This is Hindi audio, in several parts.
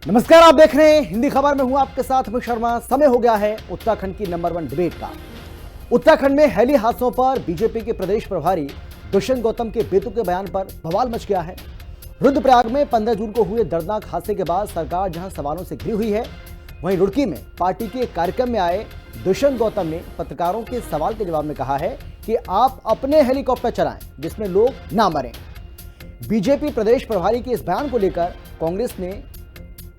नमस्कार, आप देख रहे हैं हिंदी खबर में हूं आपके साथ अमित शर्मा। समय हो गया है उत्तराखंड की नंबर 1 डिबेट का। उत्तराखंड में हेली हादसों पर बीजेपी के प्रदेश प्रभारी दुष्यंत गौतम के बेतुके बयान पर बवाल मच गया है। रुद्रप्रयाग में 15 जून को हुए दर्दनाक हादसे के बाद सरकार जहां सवालों से घिरी हुई है, वहीं रुड़की में पार्टी के एक कार्यक्रम में आए दुष्यंत गौतम ने पत्रकारों के सवाल के जवाब में कहा है कि आप अपने हेलीकॉप्टर चलाएं जिसमें लोग ना मरें। बीजेपी प्रदेश प्रभारी के इस बयान को लेकर कांग्रेस ने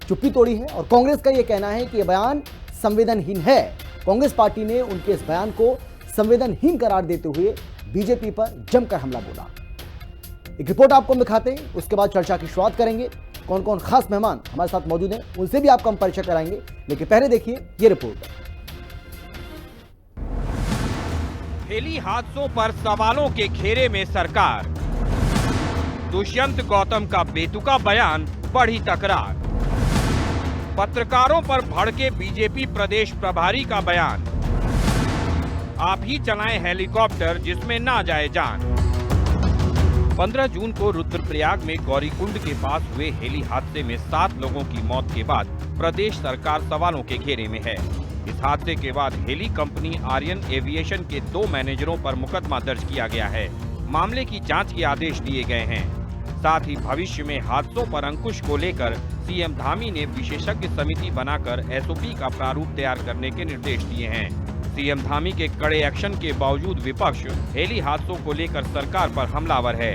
चुप्पी तोड़ी है और कांग्रेस का यह कहना है कि यह बयान संवेदनहीन है। कांग्रेस पार्टी ने उनके इस बयान को संवेदनहीन करार देते हुए बीजेपी पर जमकर हमला बोला। एक रिपोर्ट आपको दिखाते हैं, उसके बाद चर्चा की शुरुआत करेंगे। कौन कौन खास मेहमान हमारे साथ मौजूद हैं उनसे भी आपको हम परिचय कराएंगे, लेकिन पहले देखिए ये रिपोर्ट। हेली हादसों पर सवालों के घेरे में सरकार, दुष्यंत गौतम का बेतुका बयान, बढ़ी तकरार, पत्रकारों पर भड़के बीजेपी प्रदेश प्रभारी का बयान, आप ही चलाएं हेलीकॉप्टर जिसमें ना जाए जान। 15 जून को रुद्रप्रयाग में गौरीकुंड के पास हुए हेली हादसे में 7 लोगों की मौत के बाद प्रदेश सरकार सवालों के घेरे में है। इस हादसे के बाद हेली कंपनी आर्यन एविएशन के 2 मैनेजरों पर मुकदमा दर्ज किया गया है। मामले की जांच के आदेश दिए गए हैं। साथ ही भविष्य में हादसों पर अंकुश को लेकर सीएम धामी ने विशेषज्ञ समिति बनाकर एसओपी का प्रारूप तैयार करने के निर्देश दिए हैं। सीएम धामी के कड़े एक्शन के बावजूद विपक्ष हेली हादसों को लेकर सरकार पर हमलावर है।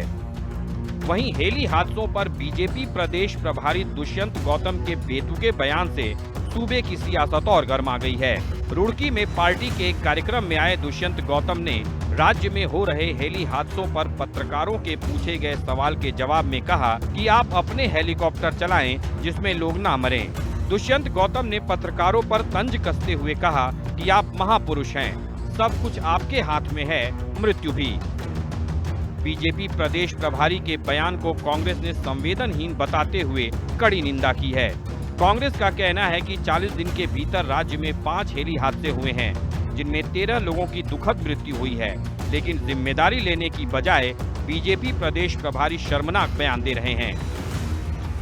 वहीं हेली हादसों पर बीजेपी प्रदेश प्रभारी दुष्यंत गौतम के बेतुके बयान से सूबे की सियासत और गर्मा गई है। रुड़की में पार्टी के एक कार्यक्रम में आए दुष्यंत गौतम ने राज्य में हो रहे हेली हादसों पर पत्रकारों के पूछे गए सवाल के जवाब में कहा कि आप अपने हेलीकॉप्टर चलाएं जिसमें लोग ना मरें। दुष्यंत गौतम ने पत्रकारों पर तंज कसते हुए कहा कि आप महापुरुष हैं, सब कुछ आपके हाथ में है, मृत्यु भी। बीजेपी प्रदेश प्रभारी के बयान को कांग्रेस ने संवेदनहीन बताते हुए कड़ी निंदा की है। कांग्रेस का कहना है कि 40 दिन के भीतर राज्य में 5 हेली हादसे हुए हैं, जिनमें 13 लोगों की दुखद मृत्यु हुई है, लेकिन जिम्मेदारी लेने की बजाय बीजेपी प्रदेश प्रभारी शर्मनाक बयान दे रहे हैं।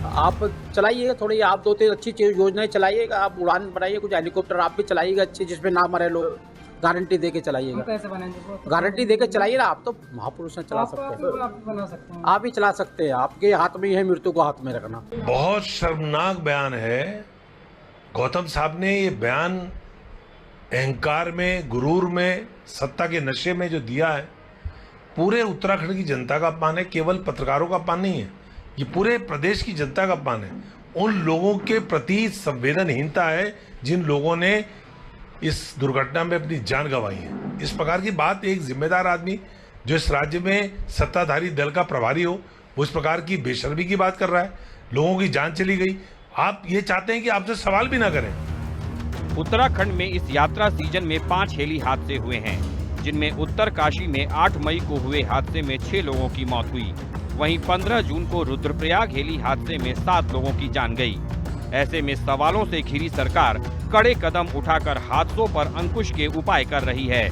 आप चलाइएगा थोड़ी, आप 2-3 अच्छी योजनाएं चलाइएगा, आप उड़ान बनाइए, कुछ हेलीकॉप्टर आप भी चलाइएगा अच्छे जिसमें ना मरे लोग, गारंटी देके चलाइएगा। कैसे बनाएंगे? गारंटी देके चलाइए ना, आप तो महापुरुष हैं, चला सकते हैं, आप बना सकते हैं, आप ही चला सकते हैं, आपके हाथ में ही है मृत्यु को हाथ में रखना। बहुत शर्मनाक बयान है। गौतम साहब ने ये बयान अहंकार में, गुरूर में, सत्ता के नशे में जो दिया है, पूरे उत्तराखंड की जनता का अपमान है, केवल पत्रकारों का अपमान नहीं है, ये पूरे प्रदेश की जनता का अपमान है। उन लोगों के प्रति संवेदनहीनता है जिन लोगों ने इस दुर्घटना में अपनी जान गंवाई है। इस प्रकार की बात एक जिम्मेदार आदमी जो इस राज्य में सत्ताधारी दल का प्रभारी हो, वो इस प्रकार की बेशर्मी की बात कर रहा है। लोगों की जान चली गई, आप ये चाहते हैं कि आपसे सवाल भी ना करें। उत्तराखंड में इस यात्रा सीजन में 5 हेली हादसे हुए हैं, जिनमें उत्तरकाशी में 8 मई को हुए हादसे में 6 लोगों की मौत हुई। वहीं 15 जून को रुद्रप्रयाग हेली हादसे में 7 लोगों की जान गई। ऐसे में सवालों से घिरी सरकार कड़े कदम उठाकर हादसों पर अंकुश के उपाय कर रही है।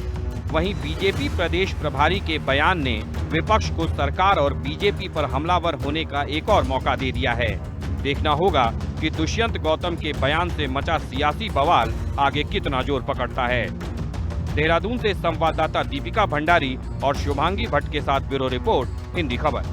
वहीं बीजेपी प्रदेश प्रभारी के बयान ने विपक्ष को सरकार और बीजेपी पर हमलावर होने का एक और मौका दे दिया है। देखना होगा कि दुष्यंत गौतम के बयान से मचा सियासी बवाल आगे कितना जोर पकड़ता है। देहरादून से संवाददाता दीपिका भंडारी और शुभांगी भट्ट के साथ ब्यूरो रिपोर्ट, हिंदी खबर।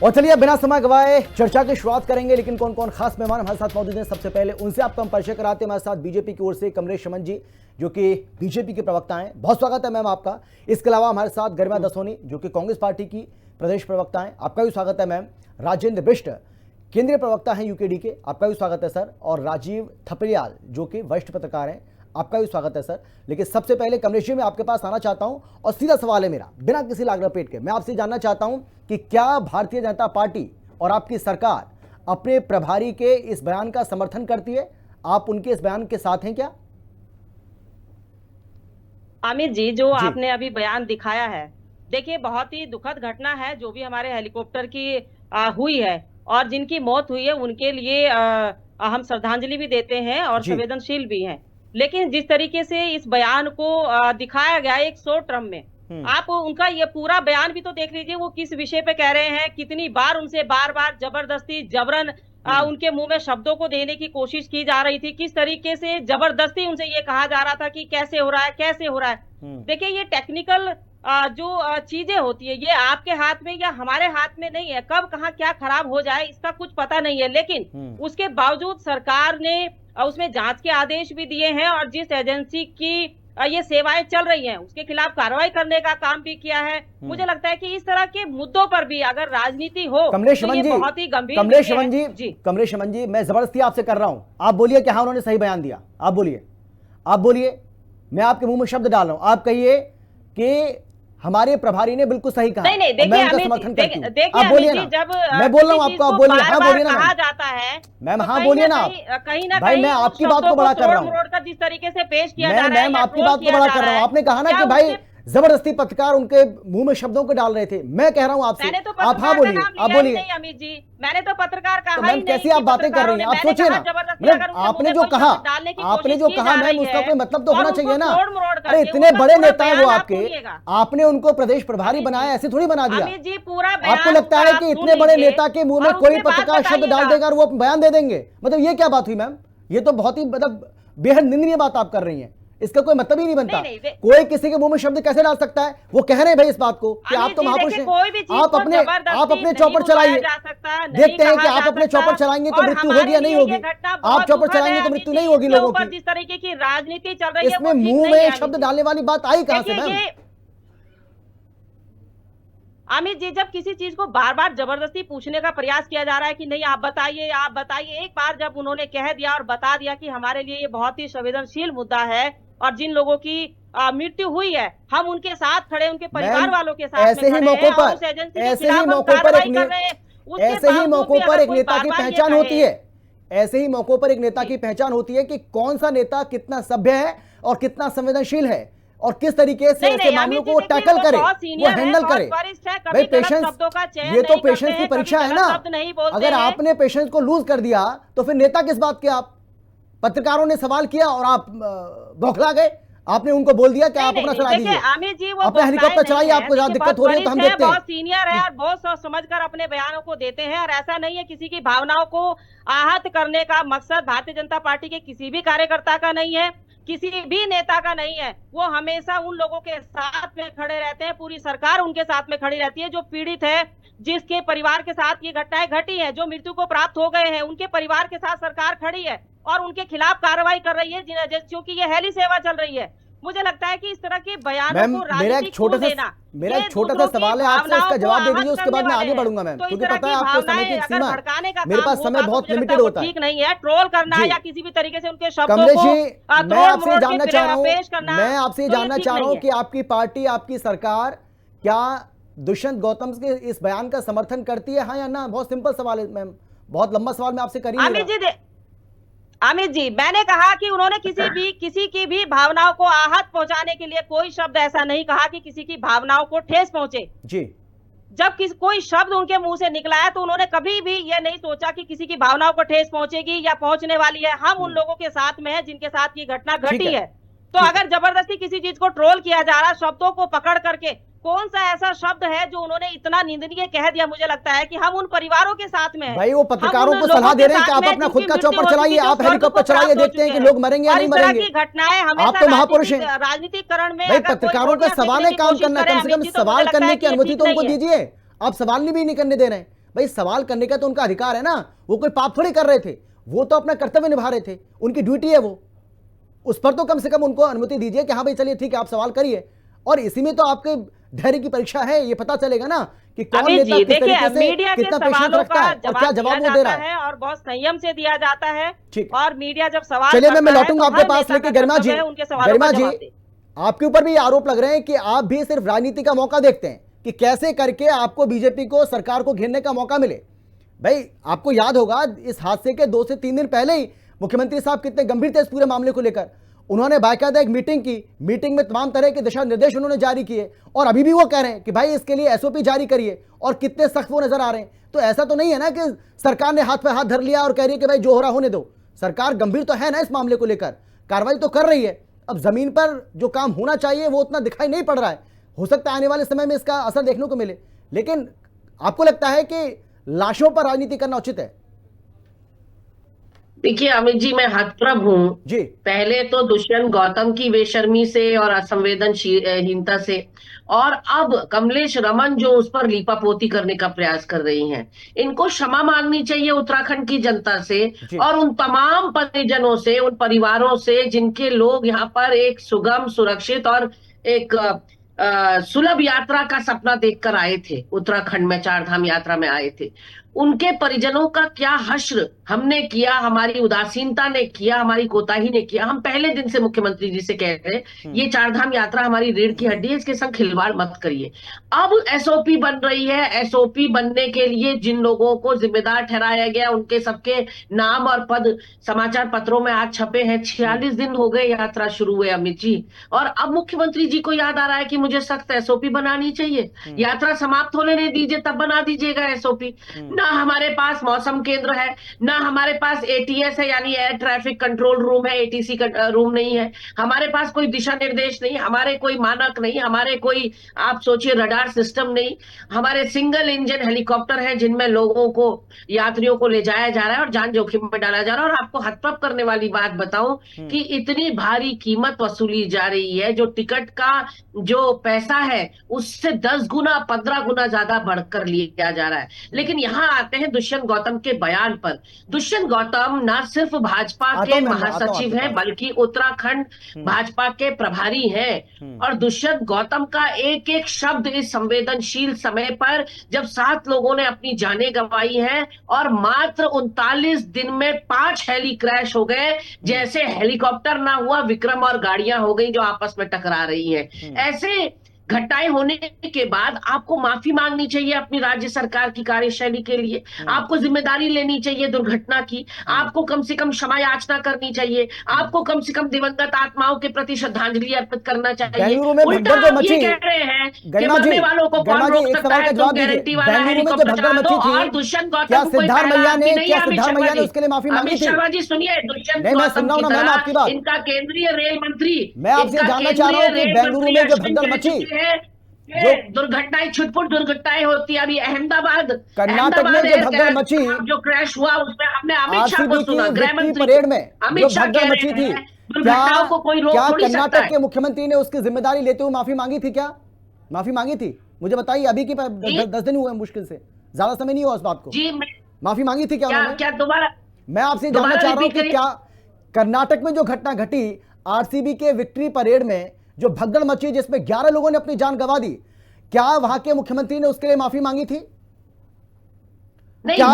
और चलिए बिना समय गवाए चर्चा की शुरुआत करेंगे, लेकिन कौन कौन खास मेहमान हमारे साथ मौजूद हैं सबसे पहले उनसे आपको हम परिचय कराते हैं। हमारे साथ बीजेपी की ओर से कमलेश शमन जी, जो कि बीजेपी के प्रवक्ता हैं, बहुत स्वागत है मैम आपका। इसके अलावा हमारे साथ गरिमा दसोनी, जो कि कांग्रेस पार्टी की प्रदेश प्रवक्ता हैं, आपका भी स्वागत है मैम। राजेंद्र बिष्ट, केंद्रीय प्रवक्ता हैं यूकेडी के, आपका भी स्वागत है सर। और राजीव थपलियाल, जो कि वरिष्ठ पत्रकार हैं, आपका भी स्वागत है सर। लेकिन सबसे पहले कमलेश जी, मैं आपके पास आना चाहता हूं और सीधा सवाल है मेरा, बिना किसी लाग लपेट के, मैं आपसे जानना चाहता हूं कि क्या भारतीय जनता पार्टी और आपकी सरकार अपने प्रभारी के इस बयान का समर्थन करती है? आप उनके इस बयान के साथ हैं क्या? अमित जी, जो आपने अभी बयान दिखाया है, देखिए बहुत ही दुखद घटना है जो भी हमारे हेलीकॉप्टर की हुई है, और जिनकी मौत हुई है उनके लिए हम श्रद्धांजलि भी देते हैं और संवेदनशील भी हैं। लेकिन जिस तरीके से इस बयान को दिखाया गया है एक शॉर्ट टर्म में, आप उनका ये पूरा बयान भी तो देख लीजिए, वो किस विषय पे कह रहे हैं, कितनी बार उनसे बार बार जबरदस्ती जबरन उनके मुंह में शब्दों को देने की कोशिश की जा रही थी, किस तरीके से जबरदस्ती उनसे ये कहा जा रहा था कि कैसे हो रहा है, कैसे हो रहा है। देखिए ये टेक्निकल जो चीजें होती है ये आपके हाथ में या हमारे हाथ में नहीं है, कब कहाँ क्या खराब हो जाए इसका कुछ पता नहीं है। लेकिन उसके बावजूद सरकार ने उसमें जांच के आदेश भी दिए हैं और जिस एजेंसी की ये सेवाएं चल रही हैं उसके खिलाफ कार्रवाई करने का काम भी किया है। मुझे लगता है कि इस तरह के मुद्दों पर भी अगर राजनीति हो कमलेश तो अमन ये जी, बहुत ही गंभीर कमलेश विषय अमन है। जी, कमलेश अमन जी, मैं जबरदस्ती आपसे कर रहा हूं, आप बोलिए कि हाँ उन्होंने सही बयान दिया। आप बोलिए, आप बोलिए, मैं आपके मुंह में शब्द डाल रहा हूं, आप कहिए कि हमारे प्रभारी ने बिल्कुल सही कहा। नहीं नहीं, मैं उनका समर्थन करती हूँ। आप बोलिए ना, मैं बोल रहा हूँ आपको, आप बोलिए, हाँ बोलिए ना कहा जाता है मैम, हाँ बोलिए ना आप। कहीं ना भाई कहीं मैं आपकी बात को बड़ा कर रहा हूँ, कर जिस तरीके से पेश किया जा रहा है, मैम आपकी बात को बड़ा कर रहा हूँ। आपने कहा ना कि भाई जबरदस्ती पत्रकार उनके मुंह में शब्दों को डाल रहे थे, मैं कह रहा हूँ आपसे, तो आप हाँ बोलिए, आप बोलिए। नहीं अमित जी, मैंने तो पत्रकार कहा तो मैम कैसी आप बातें कर रही हैं, आप सोचिए ना, मतलब आपने जो कहा, मैम उसका कोई मतलब तो होना चाहिए ना। अरे इतने बड़े नेता है वो आपके, आपने उनको प्रदेश प्रभारी बनाया, ऐसे थोड़ी बना दिया। जी पूरा आपको लगता है कि इतने बड़े नेता के मुंह में कोई पत्रकार शब्द डाल देगा और वो बयान दे देंगे? मतलब ये क्या बात हुई मैम? ये तो बहुत ही मतलब बेहद निंदनीय बात आप कर रही हैं, इसका कोई मतलब ही नहीं बनता। कोई किसी के मुंह में शब्द कैसे डाल सकता है? वो कह रहे हैं भाई इस बात को कि आप तो महापुरुष हैं, आप अपने चौपर चलाइए, देखते हैं कि आप अपने चौपर चलाएंगे तो मृत्यु होगी या नहीं होगी। आप चौपर चलाएंगे तो मृत्यु नहीं होगी लोगों की। जिस तरीके की राजनीति चल रही है इसमें मुंह में शब्द डालने वाली बात आई कहां से मैम? अमित जी, जब किसी चीज को बार बार जबरदस्ती पूछने का प्रयास किया जा रहा है कि नहीं आप बताइए, आप बताइए, एक बार जब उन्होंने कह दिया और बता दिया कि हमारे लिए ये बहुत ही संवेदनशील मुद्दा है और जिन लोगों की मृत्यु हुई है हम उनके साथ खड़े, उनके परिवार वालों के साथ ऐसे ही मौकों पर ऐसे ही मौकों पर एक नेता की पहचान होती है, ऐसे ही मौकों पर एक नेता की पहचान होती है कि कौन सा नेता कितना सभ्य है और कितना संवेदनशील है और किस तरीके से ऐसे मामलों को टैकल करे, वो हैंडल करे। भाई पेशेंस, ये तो पेशेंस की परीक्षा है ना। अगर आपने पेशेंस को लूज कर दिया तो फिर नेता किस बात के? आप पत्रकारों ने सवाल किया और आप बौखला गए, आपने उनको बोल दिया कि आप अपना चला दीजिए, अपने हेलीकॉप्टर चलाइए, आपको जहां दिक्कत हो रही है तो हम देखते हैं। बहुत सीनियर है और बहुत सोच समझकर अपने बयानों को देते हैं और ऐसा नहीं है किसी की भावनाओं को आहत करने का मकसद भारतीय जनता पार्टी के किसी भी कार्यकर्ता का नहीं है, किसी भी नेता का नहीं है। वो हमेशा उन लोगों के साथ में खड़े रहते हैं, पूरी सरकार उनके साथ में खड़ी रहती है जो पीड़ित है, जिसके परिवार के साथ ये घटनाएं घटी है, जो मृत्यु को प्राप्त हो गए हैं, उनके परिवार के साथ सरकार खड़ी है और उनके खिलाफ कार्रवाई कर रही है जिन एजेंसियों की ये हेली सेवा चल रही है। मुझे लगता है कि इस तरह के बयानों को मेरा एक छोटा सा सवाल है आपसे, इसका जवाब दे दीजिए, उसके बाद मैं आगे बढ़ूंगा मैम, क्योंकि पता है आपको समय की एक सीमा है, मेरे पास समय बहुत लिमिटेड होता है। ठीक नहीं है ट्रोल करना या किसी भी तरीके से उनके शब्दों को कमलेश जी, मैं आपसे जानना चाह रहा हूँ, मैं आपसे तो जानना चाह रहा हूँ कि आपकी पार्टी, आपकी सरकार क्या दुष्यंत गौतम के इस बयान का समर्थन करती है, हाँ या ना? बहुत सिंपल सवाल है मैम, बहुत लंबा सवाल मैं आपसे करिए। अमित जी, मैंने कहा कि उन्होंने किसी की भी भावनाओं को आहत पहुंचाने के लिए कोई शब्द ऐसा नहीं कहा कि किसी की भावनाओं को ठेस पहुंचे जी। जब कोई शब्द उनके मुंह से निकला है तो उन्होंने कभी भी ये नहीं सोचा कि किसी की भावनाओं को ठेस पहुंचेगी या पहुंचने वाली है। हम उन लोगों के साथ में हैं जिनके साथ ये घटना घटी है। तो अगर जबरदस्ती किसी चीज को ट्रोल किया जा रहा, शब्दों को पकड़ करके, कौन सा ऐसा शब्द है जो उन्होंने इतना निंदनीय कह दिया? मुझे लगता है कि हम उन परिवारों के साथ में हैं। भाई वो पत्रकारों को सलाह दे रहे हैं कि आप अपना खुद का चौपर चलाइए, आप हेलीकॉप्टर चलाइए, देखते हैं कि लोग मरेंगे या नहीं मरेंगे। घटनाएं आप तो महापुरुष हैं, राजनीतिकरण में। भाई पत्रकारों का सवाल है काम करना, कम से कम सवाल करने की अनुमति तो उनको दीजिए। आप सवाल भी नहीं करने दे रहे हैं। भाई सवाल करने का तो उनका अधिकार है ना, वो कोई पाप थोड़ी कर रहे थे, वो तो अपना कर्तव्य निभा रहे थे, उनकी ड्यूटी है वो, उस पर तो कम से कम उनको अनुमति दीजिए कि हाँ भाई चलिए ठीक है आप सवाल करिए। और इसी में तो आपके धैर्य की परीक्षा है, ये पता चलेगा ना कि कौन नेता किस तरीके से कितना पेशेंस रखता है और क्या जवाब वो दे रहा है, और बहुत संयम से दिया जाता है। ठीक, और मीडिया जब सवाल चलिए मैं लौटूंगा आपके पास लेके। गरिमा जी, गरिमा जी, आपके ऊपर भी आरोप लग रहे हैं कि आप भी सिर्फ राजनीति का मौका देखते हैं कि कैसे करके आपको बीजेपी को, सरकार को घेरने का मौका मिले। भाई आपको याद होगा इस हादसे के 2 से 3 दिन पहले ही मुख्यमंत्री साहब कितने गंभीर थे इस पूरे मामले को लेकर। उन्होंने बाकायदा एक मीटिंग की, मीटिंग में तमाम तरह के दिशा निर्देश उन्होंने जारी किए और अभी भी वो कह रहे हैं कि भाई इसके लिए एसओपी जारी करिए, और कितने सख्त वो नजर आ रहे हैं। तो ऐसा तो नहीं है ना कि सरकार ने हाथ पे हाथ धर लिया और कह रही है कि भाई जो हो रहा होने दो। सरकार गंभीर तो है ना इस मामले को लेकर, कार्रवाई तो कर रही है। अब जमीन पर जो काम होना चाहिए वो उतना दिखाई नहीं पड़ रहा है। हो सकता है आने वाले समय में इसका असर देखने को मिले, लेकिन आपको लगता है कि लाशों पर राजनीति करना उचित है? देखिए अमित जी, मैं हतप्रभ हूँ जी। पहले तो दुष्यंत गौतम की बेशर्मी से और असंवेदनशीलता से, और अब कमलेश रमन जो उस पर लीपापोती करने का प्रयास कर रही हैं। इनको क्षमा मांगनी चाहिए उत्तराखंड की जनता से जी। और उन तमाम परिजनों से, उन परिवारों से जिनके लोग यहाँ पर एक सुगम, सुरक्षित और एक सुलभ यात्रा का सपना देखकर आए थे। उत्तराखंड में चारधाम यात्रा में आए थे। उनके परिजनों का क्या हश्र हमने किया, हमारी उदासीनता ने किया, हमारी कोताही ने किया। हम पहले दिन से मुख्यमंत्री जी से कह रहे हैं ये चारधाम यात्रा हमारी रीढ़ की हड्डी है, इसके संग खिलवाड़ मत करिए। अब एसओपी बन रही है। एसओपी बनने के लिए जिन लोगों को जिम्मेदार ठहराया गया उनके सबके नाम और पद समाचार पत्रों में आज छपे हैं। 46 दिन हो गए यात्रा शुरू हुए अमित जी, और अब मुख्यमंत्री जी को याद आ रहा है कि मुझे सख्त एसओपी बनानी चाहिए। यात्रा समाप्त होने नहीं दीजिए, तब बना दीजिएगा एसओपी। ना हमारे पास मौसम केंद्र है, ना हमारे पास एटीएस है यानी एयर ट्रैफिक कंट्रोल रूम है, एटीसी रूम नहीं है। हमारे पास कोई दिशा निर्देश नहीं, हमारे कोई मानक नहीं, हमारे कोई आप सोचिए रडार सिस्टम नहीं। हमारे सिंगल इंजन हेलीकॉप्टर है जिनमें लोगों को, यात्रियों को ले जाया जा रहा है और जान जोखिम में डाला जा रहा है। और आपको हतप्रभ करने वाली बात बताऊं कि इतनी भारी कीमत वसूली जा रही है, जो टिकट का जो पैसा है उससे 10 गुना 15 गुना ज्यादा बढ़कर लिया जा रहा है। लेकिन यहाँ आते हैं दुष्यंत गौतम के बयान पर। दुष्यंत गौतम ना सिर्फ भाजपा के महासचिव हैं बल्कि उत्तराखंड भाजपा के प्रभारी हैं। और दुष्यंत गौतम का एक एक शब्द इस संवेदनशील समय पर, जब 7 लोगों ने अपनी जानें गंवाई हैं और मात्र 39 दिन में 5 हेली क्रैश हो गए, जैसे हेलीकॉप्टर ना हुआ विक्रम और गाड़ियां हो गई जो आपस में टकरा रही हैं। ऐसे घटनाएं होने के बाद आपको माफी मांगनी चाहिए अपनी राज्य सरकार की कार्यशैली के लिए। आपको जिम्मेदारी लेनी चाहिए दुर्घटना की। आपको कम से कम क्षमा याचना करनी चाहिए। आपको कम से कम दिवंगत आत्माओं के प्रति श्रद्धांजलि अर्पित करना चाहिए। बेंगलुरु में उल्टा भगदड़ जो आप ये मची, कह रहे हैं कि गन्ना जी, मरने वालों को कौन रोक एक सकता सवाल का है, जवाब तो गारंटी दीजिए। वाला बेंगलुरु में जो हेलीकॉप्टर भगदड़ चला दो। मची थी, और दुष्यंत क्या गौतम को कोई सिद्धार्थ पहला मैया ने नहीं है। अमित शर्मा जी, उसके लिए माफी मांगी अमित थी? शर्मा जी सुनिए, दुष्यंत नहीं, मैं गौतम सुन रहा की हूं ना मैम तरह आपकी बात। इनका केंद्रीय रेल मंत्री, मैं आपसे इनका जानना चाह रहा हूं केंद्रीय कि रेल बेंगलुरु मंत्री में जो अश्विन भगदड़ कह मची, चुके हैं जो दुर्घटनाएं, छुटपुट दुर्घटनाएं होती है। अभी कर्नाटक में जो भगदड़ मची, जो क्रैश हुआ उसमें हमने अमित शाह को आरसीबी सुना, की गृह विक्ट्री मंत्री परेड में अमित जो शाह भगदड़ कह मची रहे थी, हैं दुर्घटनाओं को कोई रोक थोड़ी सकता कर्नाटक है। के मुख्यमंत्री ने उसकी जिम्मेदारी लेते हुए माफी मांगी थी? क्या माफी मांगी थी? मुझे बताइए, अभी की 10 दिन हुए, मुश्किल से ज्यादा समय नहीं हुआ उस बात को। जी, माफी मांगी थी क्या उन्होंने? क्या दोबारा? मैं आपसे जानना चाह रहा हूं कि क्या कर्नाटक में जो घटना घटी आरसीबी के विक्ट्री परेड में, जो भगदड़ मची जिसमें 11 लोगों ने अपनी जान गंवा दी, क्या वहां के मुख्यमंत्री ने उसके लिए माफी मांगी थी? क्या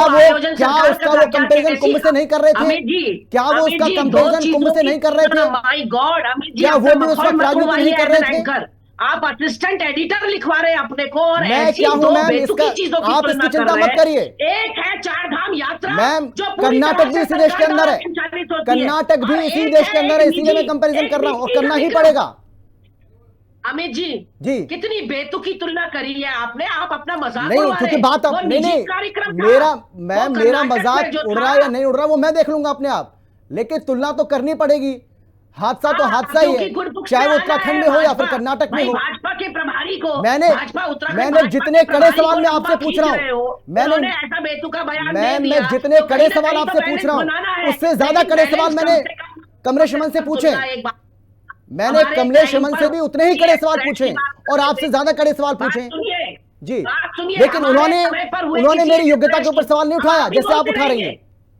उसका वो कंपैरिजन कुंभ से नहीं कर रहे थे? क्या वो उसका कंपैरिजन कुंभ से नहीं कर रहे थे? माय गॉड अमित जी, क्या वो भी उस वक्त राजनीति नहीं कर रहे थे? आप असिस्टेंट एडिटर लिखवा रहे हैं अपने को, और मैं ऐसी क्या हूं दो मैम, बेतुकी चीजों की आप तुलना इसकी कर चिंता रहे मत हैं। करिए एक है चारधाम यात्रा मैम, जो पूरी कर्नाटक तरह भी से इसी देश के सरकार अंदर है, द्वारा संचालित होती है। कर्नाटक भी और इसी एक देश के अंदर है, एक इसीलिए मैं निजी- कंपैरिजन कर रहा हूं और एक करना ही निजी पड़ेगा। अमित जी, कितनी बेतुकी तुलना करी है आपने। आप अपना मजाक नहीं, उड़ा क्योंकि रहे हैं। बात वो नहीं निजी नहीं कार्यक्रम था। मेरा कर्नाटक में मजाक जो उड़ रहा है था, या नहीं उड़ रहा वो मैं देख लूंगा अपने आप, लेकिन तुलना तो करनी पड़ेगी। हादसा तो हादसा ही है, चाहे वो उत्तराखंड में हो या फिर कर्नाटक में हो। भाजपा के प्रभारी को मैंने जितने कड़े सवाल मैं आपसे पूछ रहा हूं, मैंने ऐसा बेतुका बयान मैं दे दिया, जितने तो कड़े कहीं ना सवाल कहीं आपसे तो पूछ रहा बनाना हूं है। उससे ज्यादा लेकिन कड़े बैलेंस सवाल कम मैंने से कम कमलेश रमन से पूछे। मैंने हमारे कमलेश टाइम रमन पर से भी उतने ही कड़े सवाल ये पूछे बात और आपसे ज्यादा कड़े सवाल पूछे जी, लेकिन हमारे समय पर उन्होंने किसी मेरी योग्यता के ऊपर की- सवाल नहीं उठाया आप भी जैसे आप बोलते उठा रही रहेंगे। हैं।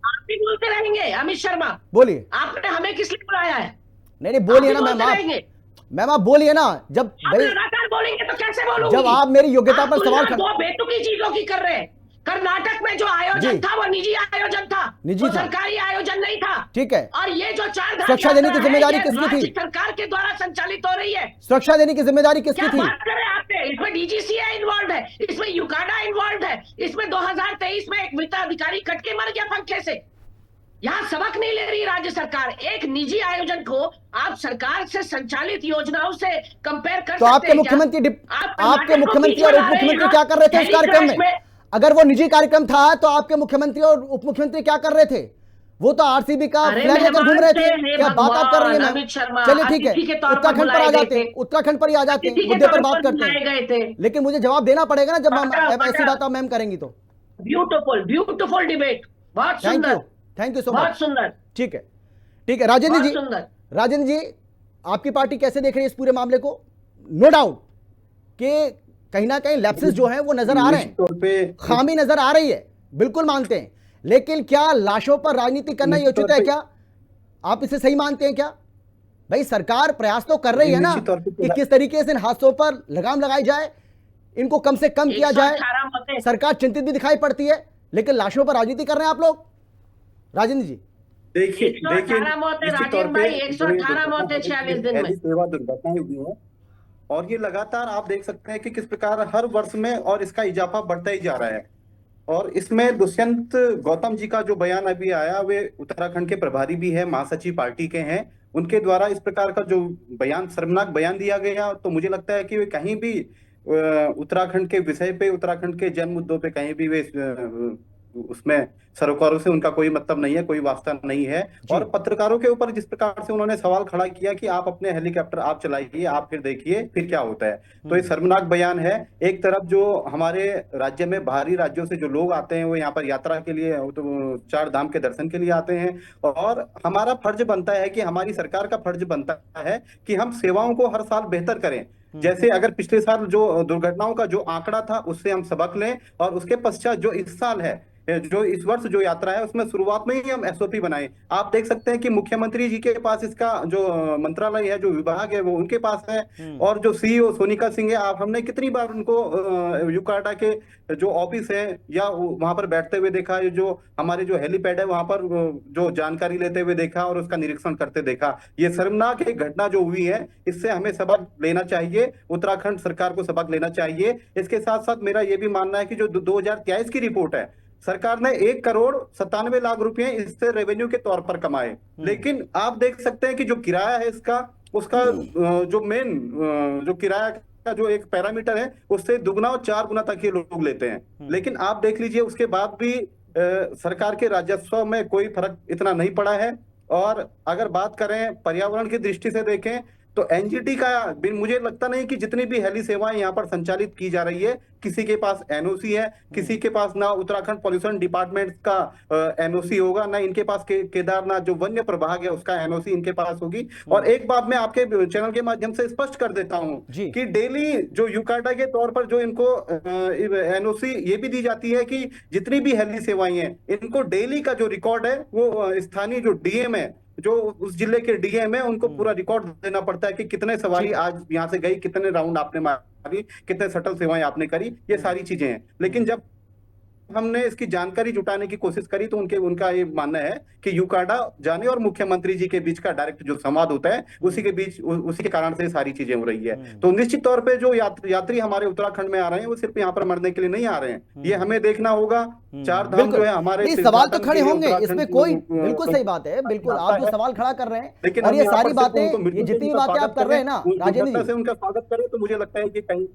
आप भी बोलते रहेंगे अमित शर्मा, बोलिए। आपने हमें किस लिए बुलाया है? नहीं बोलिए ना आप भी मैम, बोलते आप रहेंगे। मैम आप बोलिए ना। जब आप लगातार बोलेंगे तो कैसे बोलूंगी? जब आप मेरी योग्यता आप पर तुलना सवाल दो बेतुकी चीजों की कर रहे हैं। कर्नाटक में जो आयोजन था वो निजी आयोजन था, निजी वो था, सरकारी आयोजन नहीं था। ठीक है। और ये जो चारधाम सुरक्षा देने की यात्रा है, जिम्मेदारी ये किसकी थी? राज्य सरकार के द्वारा संचालित हो रही है। सुरक्षा देने की जिम्मेदारी किसकी क्या थी? बात कर रहे हैं आपने? इसमें डीजीसीए इन्वॉल्व है, इसमें यूकाडा इन्वॉल्व है, इसमें 2023 में एक वित्त अधिकारी कट के मर गया पंखे से। यहाँ सबक नहीं ले रही राज्य सरकार। एक निजी आयोजन को आप सरकार से संचालित योजनाओं से कंपेयर कर सकते हैं? तो आपके मुख्यमंत्री और उप मुख्यमंत्री क्या कर रहे थे उस कार्यक्रम में? अगर वो निजी कार्यक्रम था तो आपके मुख्यमंत्री और उप मुख्यमंत्री क्या कर रहे थे? वो तो आरसीबी का अरे फ्लैग लेकर घूम रहे थे। मेहमान थे, क्या बात आप कर रही है भगवान, मैम? अमित शर्मा चलिए ठीक है, अतिथि के तौर पर उत्तराखंड पर बुलाए आ गए जाते हैं, थे, उत्तराखंड पर ही आ जाते हैं, अतिथि के मुद्दे पर तौर बात पर करते बुलाए हैं। गए थे। लेकिन मुझे जवाब देना पड़ेगा ना, जब ऐसी पटा बात आप मैम करेंगी तो। ब्यूटीफुल ब्यूटीफुल डिबेट, बहुत थैंक यू, सुंदर, थैंक यू सो बहुत मच। सुंदर, ठीक है, ठीक है राजेंद्र बहुत जी, सुंदर। राजेंद्र जी आपकी पार्टी कैसे देख रही है इस पूरे मामले को? नो डाउट कि कहीं ना कहीं लैप्सेस जो हैं वो नजर आ रहे निश्चित तौर पे हैं, खामी नजर आ रही है, बिल्कुल मानते हैं, लेकिन क्या लाशों पर राजनीति करना ये निश्चित उचित तौर है पे- क्या? आप इसे सही मानते हैं क्या? भाई सरकार प्रयास तो कर रही है ना निश्चित तौर पे कि किस तरीके से इन हादसों पर लगाम लगाई जाए, इनको कम से कम किया जाए। 118 मतें, सरकार चिंतित भी दिखाई पड़ती है, लेकिन लाशों पर राजनीति कर रहे हैं आप लोग। राजेंद्र जी देखिए 118 मौतें निश्चित तौर राजेंद्र पे भाई, 118 मौतें 46 दिन में। सेवा दुर्घटनाएं हुई हैं और ये लगातार आप देख सकते हैं कि किस प्रकार हर वर्ष में और इसका इजाफा बढ़ता ही जा रहा है। और इसमें दुष्यंत गौतम जी का जो बयान अभी आया, वे उत्तराखंड के प्रभारी भी है, महासचिव पार्टी के हैं, उनके द्वारा इस प्रकार का जो बयान, शर्मनाक बयान दिया गया, तो मुझे लगता है कि वे कहीं भी उत्तराखंड के विषय पे, उत्तराखंड के जन मुद्दों पे कहीं भी वे उसमें सरोकारों से उनका कोई मतलब नहीं है, कोई वास्ता नहीं है। और पत्रकारों के ऊपर जिस प्रकार से उन्होंने सवाल खड़ा किया कि आप अपने हेलीकॉप्टर आप चलाइए, आप फिर देखिए फिर क्या होता है, तो ये शर्मनाक बयान है। एक तरफ जो हमारे राज्य में बाहरी राज्यों से जो लोग आते हैं वो यहाँ पर यात्रा के लिए, तो चार धाम के दर्शन के लिए आते हैं, और हमारा फर्ज बनता है कि हमारी सरकार का फर्ज बनता है कि हम सेवाओं को हर साल बेहतर करें। जैसे अगर पिछले साल जो दुर्घटनाओं का जो आंकड़ा था उससे हम सबक लें, और उसके पश्चात जो इस साल है, जो इस वर्ष जो यात्रा है, उसमें शुरुआत में ही हम एसओपी बनाए। आप देख सकते हैं कि मुख्यमंत्री जी के पास इसका जो मंत्रालय है, जो विभाग है, वो उनके पास है, और जो सीईओ सोनिका सिंह है, आप हमने कितनी बार उनको यूकाटा के जो ऑफिस है या वहां पर बैठते हुए देखा, जो हमारे जो हेलीपैड है वहां पर जो जानकारी लेते हुए देखा और उसका निरीक्षण करते देखा। ये शर्मनाक एक घटना जो हुई है, इससे हमें सबक लेना चाहिए, उत्तराखंड सरकार को सबक लेना चाहिए। इसके साथ साथ मेरा ये भी मानना है कि जो 2023 की रिपोर्ट है, सरकार ने 1,97,00,000 रुपए इससे रेवेन्यू के तौर पर कमाए, लेकिन आप देख सकते हैं कि जो किराया है इसका, उसका जो मेन जो किराया का जो एक पैरामीटर है, उससे दुगना और 4 गुना तक ये लोग लेते हैं। लेकिन आप देख लीजिए उसके बाद भी सरकार के राजस्व में कोई फर्क इतना नहीं पड़ा है। और अगर बात करें पर्यावरण की दृष्टि से देखें तो एनजीटी का मुझे लगता नहीं कि जितनी भी हेली सेवाएं यहाँ पर संचालित की जा रही है, किसी के पास एनओसी है, किसी के पास ना उत्तराखंड पॉल्यूशन डिपार्टमेंट का एनओसी होगा, ना इनके पास केदारनाथ जो वन्य प्रभाग है उसका एनओसी इनके पास होगी। और एक बात मैं आपके चैनल के माध्यम से स्पष्ट कर देता हूं कि डेली जो यूकाटा के तौर पर जो इनको एनओसी ये भी दी जाती है कि जितनी भी हेली सेवाएं हैं, इनको डेली का जो रिकॉर्ड है वो स्थानीय जो डीएम है, जो उस जिले के डीएम है, उनको पूरा रिकॉर्ड देना पड़ता है कि कितने सवारी आज यहाँ से गई, कितने राउंड आपने मारी, कितने शटल सेवाएं आपने करी, ये सारी चीजें हैं। लेकिन जब हमने इसकी जानकारी जुटाने की कोशिश करी तो उनका ये मानना है कि यूकाडा जाने और मुख्यमंत्री जी के बीच का डायरेक्ट जो संवाद होता है, उसी के कारण से सारी चीजें हो रही है। तो निश्चित तौर पे जो यात्री हमारे उत्तराखंड में आ रहे हैं, वो सिर्फ यहाँ पर मरने के लिए नहीं आ रहे हैं, ये हमें देखना होगा। चार धाम जो है हमारे, सवाल तो खड़े होंगे, इसमें कोई, बिल्कुल सही बात है, बिल्कुल आप जो सवाल खड़ा कर रहे हैं, लेकिन और ये सारी बातें, ये जितनी भी बातें आप कर रहे हैं ना राजेंद्र जी, उनका स्वागत करें, तो मुझे लगता है कि कहीं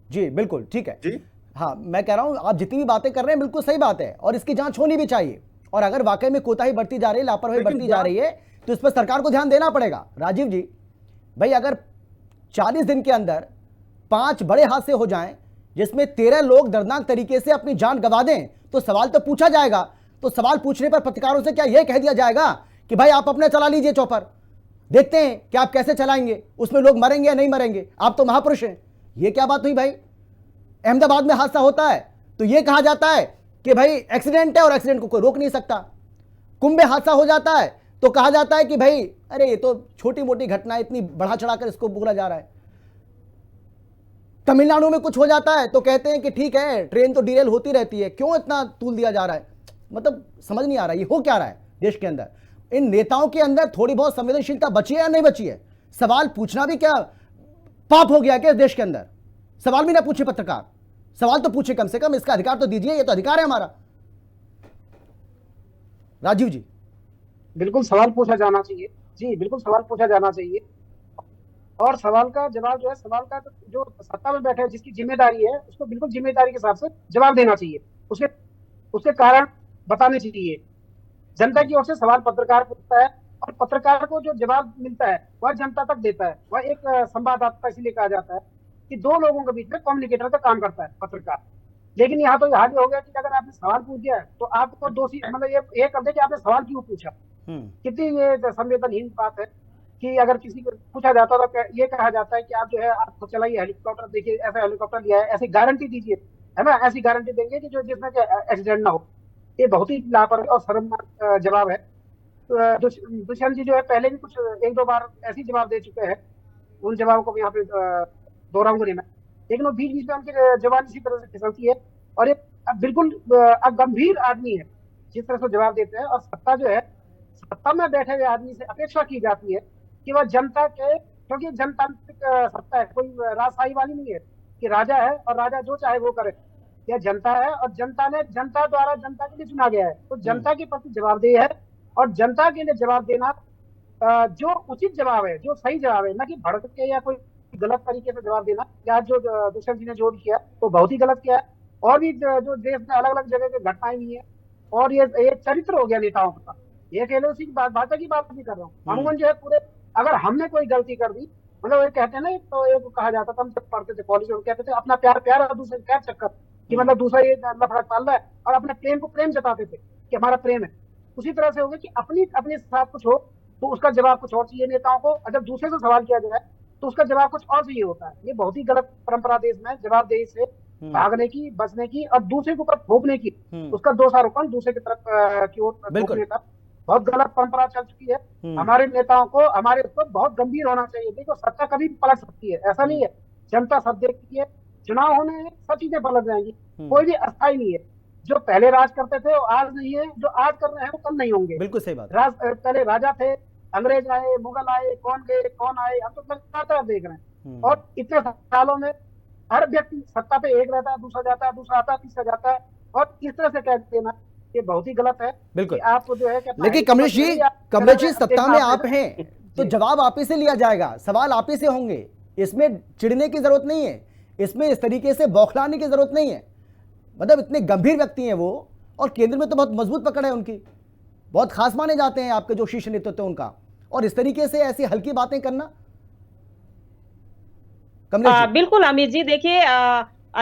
जी बिल्कुल ठीक है जी, हाँ मैं कह रहा हूं आप जितनी भी बातें कर रहे हैं बिल्कुल सही बात है, और इसकी जांच होनी भी चाहिए। और अगर वाकई में कोताही बढ़ती जा रही है, लापरवाही बढ़ती जा रही है, तो इस पर सरकार को ध्यान देना पड़ेगा। राजीव जी भाई, अगर 40 दिन के अंदर 5 बड़े हादसे हो जाएं, जिसमें 13 लोग दर्दनाक तरीके से अपनी जान गंवा दें, तो सवाल तो पूछा जाएगा। तो सवाल पूछने पर पत्रकारों से क्या यह कह दिया जाएगा कि भाई आप अपने चला लीजिए चौपर, देखते हैं कि आप कैसे चलाएंगे, उसमें लोग मरेंगे या नहीं मरेंगे, आप तो महापुरुष हैं। ये क्या बात हुई भाई? अहमदाबाद में हादसा होता है तो यह कहा जाता है कि भाई एक्सीडेंट है और एक्सीडेंट को कोई रोक नहीं सकता। कुंभ में हादसा हो जाता है तो कहा जाता है कि भाई अरे ये तो छोटी मोटी घटना, इतनी बढ़ा चढ़ाकर इसको बोला जा रहा है। तमिलनाडु में कुछ हो जाता है तो कहते हैं कि ठीक है ट्रेन तो डीरेल होती रहती है, क्यों इतना तूल दिया जा रहा है। मतलब समझ नहीं आ रहा ये हो क्या रहा है देश के अंदर। इन नेताओं के अंदर थोड़ी बहुत संवेदनशीलता बची है या नहीं बची है? सवाल पूछना भी क्या पाप हो गया क्या देश के अंदर? सवाल भी ना पूछे पत्रकार, सवाल तो पूछे कम से कम, इसका अधिकार तो दीजिए, ये तो अधिकार है हमारा। राजीव जी बिल्कुल सवाल पूछा जाना चाहिए जी, बिल्कुल सवाल पूछा जाना चाहिए, और सवाल का जवाब जो है, सवाल का जो सत्ता में बैठे जिसकी जिम्मेदारी है, उसको बिल्कुल जिम्मेदारी के हिसाब से जवाब देना चाहिए, उसके कारण बताने चाहिए। जनता की ओर से सवाल पत्रकार पूछता है और पत्रकार को जो जवाब मिलता है वह जनता तक देता है। वह एक संवाददाता इसलिए कहा जाता है कि दो लोगों के बीच में कम्युनिकेटर का काम करता है पत्रकार। लेकिन यहाँ तो हाल हो गया कि अगर आपने सवाल पूछ दिया है तो आपको दोषी, मतलब ये कर दे कि आपने सवाल क्यों पूछा। कितनी ये संवेदनहीन बात है कि अगर किसी को पूछा जाता है तो ये कहा जाता है कि आप जो है आप चलाइए हेलीकॉप्टर, देखिए ऐसा हेलीकॉप्टर लिया है, ऐसी गारंटी दीजिए, है ना, ऐसी गारंटी देंगे कि जो जिसमें एक्सीडेंट ना हो। ये बहुत ही लापरवाही और शर्मनाक जवाब है। दुष्यंत जी जो है पहले भी कुछ एक दो बार ऐसी जवाब दे चुके हैं, उन जवाब को यहाँ पे दोहराऊंगा नहीं मैं, लेकिन वो बीच बीच में उनकी जवान इसी तरह से फिसलती है और ये बिल्कुल गंभीर आदमी है जिस तरह से जवाब देते हैं। और सत्ता जो है, सत्ता में बैठे हुए आदमी से अपेक्षा की जाती है कि वह जनता के, क्योंकि जनतांत्रिक सत्ता है, कोई राजशाही वाली नहीं है कि राजा है और राजा जो चाहे वो करे। यह जनता है और जनता द्वारा जनता के लिए चुना गया है, तो जनता के प्रति जवाबदेही है और जनता के लिए जवाब देना जो उचित जवाब है, जो सही जवाब है, न कि भड़क के या कोई गलत तरीके से जवाब देना। या जो दुष्यंत जी ने जो भी किया वो बहुत ही गलत किया है। और भी जो देश में अलग अलग जगह की घटनाएं हुई है और ये चरित्र हो गया नेताओं का। ये कह लो उसी की भाषा की बात नहीं कर रहा हूँ। अमूमन जो है पूरे, अगर हमने कोई गलती कर दी, मतलब ये कहते हैं ना, तो एक कहा जाता था, हम जब पढ़ते थे कॉलेज में, कहते थे अपना प्यार प्यार और दूसरे प्यार चक्कर, कि मतलब दूसरा ये लफड़ा पाल रहा है और अपने प्रेम को प्रेम जताते थे कि हमारा प्रेम है। उसी तरह से हो गया कि अपने साथ कुछ हो तो उसका जवाब कुछ और चाहिए नेताओं को, और जब दूसरे से सवाल किया जाए तो उसका जवाब कुछ और चाहिए होता है। ये बहुत ही गलत परंपरा देश में, जवाबदेही से भागने की, बचने की और दूसरे के ऊपर थोपने की, उसका दोषारोपण दूसरे की तरफ की ओर थोपने का बहुत गलत परंपरा चल चुकी है। हमारे नेताओं को हमारे ऊपर बहुत गंभीर होना चाहिए। देखो सत्ता कभी भी पलट सकती है, ऐसा नहीं है, जनता सब देखती है, चुनाव होने हैं, सब चीजें पलट जाएंगी, कोई भी अस्थायी नहीं है। जो पहले राज करते थे वो आज नहीं है, जो आज कर रहे हैं वो कल नहीं होंगे। बिल्कुल सही बात। पहले राजा थे, अंग्रेज आए, मुगल आए, कौन गए कौन आए, हम तो लगातार देख रहे हैं। और इतने सालों में हर व्यक्ति सत्ता पे एक रहता है, दूसरा जाता है, दूसरा आता है, तीसरा जाता है, और इस तरह से कह देना ये बहुत ही गलत है। बिल्कुल। आप जो है, लेकिन कमलेश जी सत्ता में आप हैं तो जवाब आप ही से लिया जाएगा, सवाल आप ही से होंगे, इसमें चिढ़ने की जरूरत नहीं है, इसमें इस तरीके से बौखलाने की जरूरत नहीं है। मतलब इतने गंभीर व्यक्ति हैं वो, और केंद्र में तो बहुत मजबूत पकड़ है उनकी, बहुत खास माने जाते हैं आपके जो शीर्ष नेतृत्व उनका, और इस तरीके से ऐसी हल्की बातें करना। बिल्कुल अमित जी, देखिए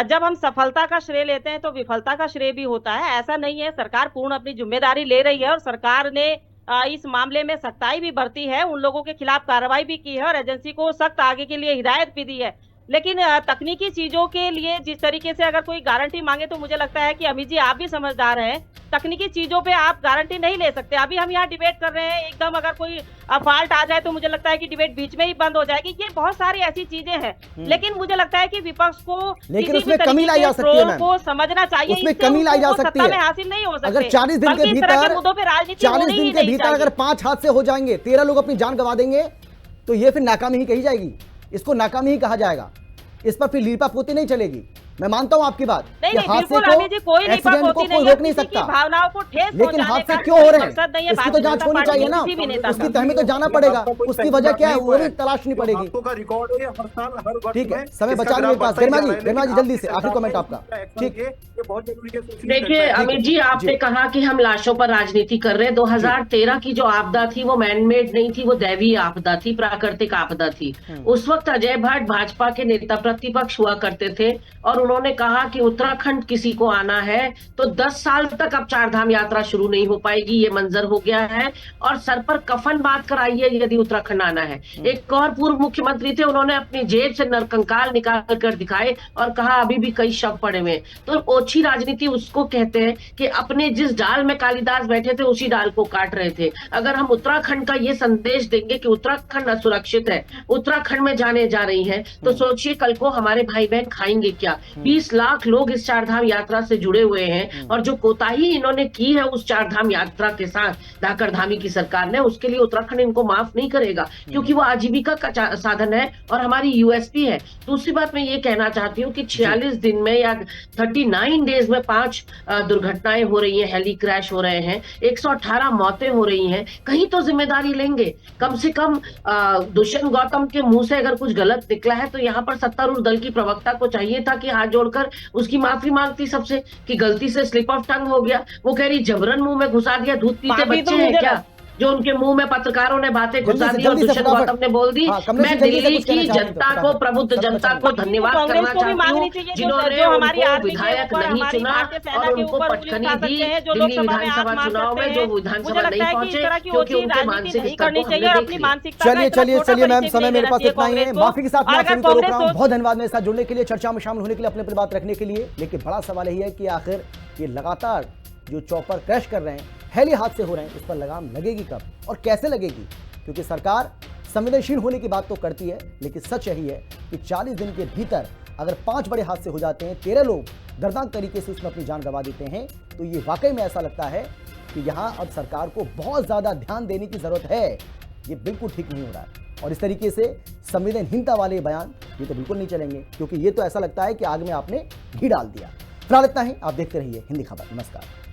जब हम सफलता का श्रेय लेते हैं तो विफलता का श्रेय भी होता है। ऐसा नहीं है, सरकार पूर्ण अपनी जिम्मेदारी ले रही है और सरकार ने इस मामले में सख्ताई भी बरती है, उन लोगों के खिलाफ कार्रवाई भी की है और एजेंसी को सख्त आगे के लिए हिदायत भी दी है। लेकिन तकनीकी चीजों के लिए जिस तरीके से अगर कोई गारंटी मांगे तो मुझे लगता है कि अमित जी आप भी समझदार हैं, तकनीकी चीजों पे आप गारंटी नहीं ले सकते। अभी हम यहाँ डिबेट कर रहे हैं, एकदम अगर कोई फॉल्ट आ जाए तो मुझे लगता है कि डिबेट बीच में ही बंद हो जाएगी। ये बहुत सारी ऐसी चीजें हैं, लेकिन मुझे लगता है कि विपक्ष को उसमें कमी लाई जा सकती है, को समझना चाहिए, उसमें कमी लाई जा सकती है, हासिल नहीं हो सकती। अगर 40 दिन के भीतर अगर 5 हादसे हो जाएंगे, 13 लोग अपनी जान गंवा देंगे, तो ये फिर नाकामी ही कही जाएगी, इसको नाकामी ही कहा जाएगा, इस पर फिर लीपा पोती नहीं चलेगी। मैं मानता हूं आपकी बात, कोई रोक नहीं सकता, भावनाओं को ठेस, लेकिन हादसे क्यों हो रहे हैं इसकी तो जांच होनी चाहिए ना, उसकी तह में तो जाना पड़ेगा, उसकी वजह क्या है वो भी तलाशनी पड़ेगी। ठीक है, समय बचा मेरे पास। गरिमा जी जल्दी से आखिरी कमेंट आपका। ठीक, देखिए अमित जी, आपने कहा कि हम लाशों पर राजनीति कर रहे हैं। 2013 की जो आपदा थी वो मैनमेड नहीं थी, वो दैवीय आपदा थी, प्राकृतिक आपदा थी। उस वक्त अजय भट्ट भाजपा के नेता प्रतिपक्ष हुआ करते थे और उन्होंने कहा कि उत्तराखंड किसी को आना है तो 10 साल तक अब चारधाम यात्रा शुरू नहीं हो पाएगी, ये मंजर हो गया है, और सर पर कफन बांध कर आइए यदि उत्तराखंड आना है। एक और पूर्व मुख्यमंत्री थे, उन्होंने अपनी जेब से नरकंकाल निकाल कर दिखाए और कहा अभी भी कई शव पड़े हुए। तो ओछी राजनीति उसको कहते हैं कि अपने जिस डाल में कालिदास बैठे थे उसी डाल को काट रहे थे। अगर हम उत्तराखंड का ये संदेश देंगे कि उत्तराखंड असुरक्षित है, उत्तराखंड में जाने जा रही है, तो सोचिए कल को हमारे भाई बहन खाएंगे क्या। 20 लाख लोग इस चारधाम यात्रा से जुड़े हुए हैं और जो कोताही इन्होंने की है उस चारधाम यात्रा के साथ धाकड़ धामी की सरकार ने, उसके लिए उत्तराखंड इनको माफ नहीं करेगा, क्योंकि वो आजीविका का साधन है और हमारी यूएसपी है। दूसरी बात मैं ये कहना चाहती हूँ कि 46 दिन में या 39 डेज में 5 दुर्घटनाएं हो रही हैं, हेली क्रैश हो रहे हैं, 118 मौतें हो रही हैं, कहीं तो जिम्मेदारी लेंगे। कम से कम दुष्यंत गौतम के मुंह से अगर कुछ गलत निकला है तो यहाँ पर सत्तारूढ़ दल की प्रवक्ता को चाहिए था कि आज हाथ जोड़कर उसकी माफी मांगती सबसे कि गलती से स्लिप ऑफ टंग हो गया। वो कह रही जबरन मुंह में घुसा दिया, दूध पीते माफी बच्चे तो हैं मुझे क्या जो उनके मुंह में पत्रकारों ने बातें घुसा दी और जल्दी से दुष्यंत फटाफट। गौतम ने बोल दी। हाँ, कमलेश जी, मैं जल्दी से दिल्ली कुछ कहना की चाह रही थी, जनता को, फटाफट। प्रबुद्ध चलो, जनता चलो। को धन्यवाद कांग्रेस करना को भी चाहती मांगनी हूँ चाहिए जिन्होंने जो हमारी उनको आर्मी के विधायक ऊपर, नहीं हमारी चुना भारतीय सेना और के उनको ऊपर उंगली पटखनी उठा दी सकते हैं, जो दिल्ली लोकसभा में विधानसभा आंख मांग चुनाव सकते में, जो हैं। मुझे विधानसभा लगता नहीं है कि इस पहुंचे तरह की क्योंकि ओछी उनके राजनीति मानसिक नहीं स्तर करनी को चाहिए हमने और देख अपनी लिया। मानसिकता का चलिए इतना चलिए छोटा चलिए मैम, परिचय समय नहीं मेरे देना पास चाहिए इतना ही है। कांग्रेस को। माफी के साथ मैं और आप अगर सभी को रोक कांग्रेस रहा हूँ। सोच बहुत धन्यवाद मेरे साथ जुड़ने के लिए, चर्चा में शामिल होने के लिए, अपनी बात रखने के लिए। लेकिन बड़ा सवाल यही है कि आखिर ये लगातार जो चॉपर क्रैश कर रहे हैं, हेली हादसे हो रहे हैं, इस पर लगाम लगेगी कब और कैसे लगेगी? क्योंकि सरकार संवेदनशील होने की बात तो करती है, लेकिन सच यही है कि 40 दिन के भीतर अगर 5 बड़े हादसे हो जाते हैं, 13 लोग दर्दनाक तरीके से उसमें अपनी जान गंवा देते हैं, तो ये वाकई में ऐसा लगता है कि यहाँ अब सरकार को बहुत ज्यादा ध्यान देने की जरूरत है। ये बिल्कुल ठीक नहीं हो रहा है और इस तरीके से संवेदनहीनता वाले बयान ये तो बिल्कुल नहीं चलेंगे, क्योंकि ये तो ऐसा लगता है कि आग में आपने घी डाल दिया। फिलहाल इतना ही, आप देखते रहिए हिंदी खबर। नमस्कार।